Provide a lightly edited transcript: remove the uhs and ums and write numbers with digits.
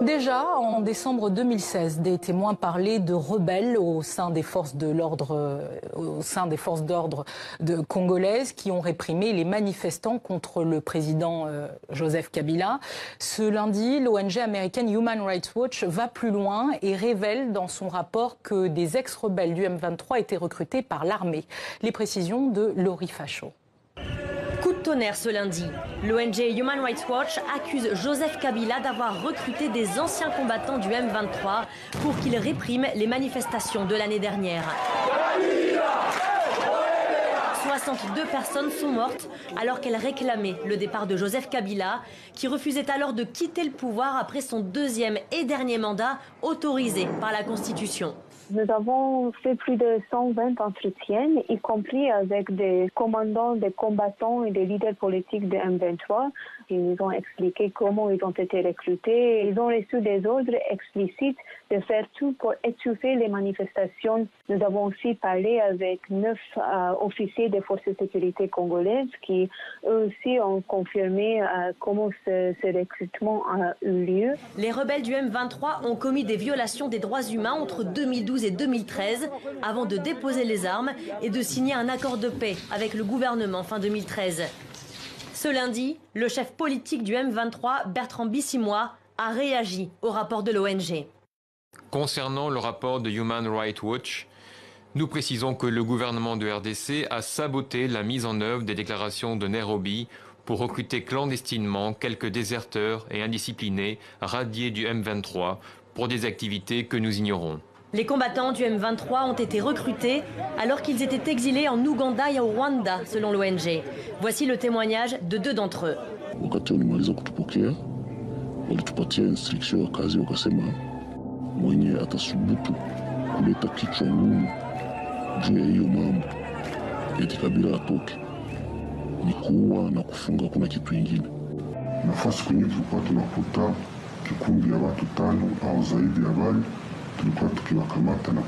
Déjà, en décembre 2016, des témoins parlaient de rebelles au sein des forces d'ordre congolaises qui ont réprimé les manifestants contre le président Joseph Kabila. Ce lundi, l'ONG américaine Human Rights Watch va plus loin et révèle dans son rapport que des ex-rebelles du M23 étaient recrutés par l'armée. Les précisions de Laurie Fachot. Coup de tonnerre ce lundi. L'ONG Human Rights Watch accuse Joseph Kabila d'avoir recruté des anciens combattants du M23 pour qu'ils répriment les manifestations de l'année dernière. 62 personnes sont mortes alors qu'elles réclamaient le départ de Joseph Kabila, qui refusait alors de quitter le pouvoir après son deuxième et dernier mandat autorisé par la Constitution. Nous avons fait plus de 120 entretiens, y compris avec des commandants, des combattants et des leaders politiques de M23. Ils nous ont expliqué comment ils ont été recrutés. Ils ont reçu des ordres explicites de faire tout pour étouffer les manifestations. Nous avons aussi parlé avec 9 officiers des forces de sécurité congolaises qui, eux aussi, ont confirmé comment ce recrutement a eu lieu. Les rebelles du M23 ont commis des violations des droits humains entre 2012 et 2013 avant de déposer les armes et de signer un accord de paix avec le gouvernement fin 2013. Ce lundi, le chef politique du M23, Bertrand Bissimois, a réagi au rapport de l'ONG. Concernant le rapport de Human Rights Watch, nous précisons que le gouvernement de RDC a saboté la mise en œuvre des déclarations de Nairobi pour recruter clandestinement quelques déserteurs et indisciplinés radiés du M23 pour des activités que nous ignorons. Les combattants du M23 ont été recrutés alors qu'ils étaient exilés en Ouganda et au Rwanda, selon l'ONG. Voici le témoignage de 2 d'entre eux. Nafasi kwenye tulikuwa tunakuta kikundi ya watu 5 au zaidi ya wale tulikuwa tukiwakamata na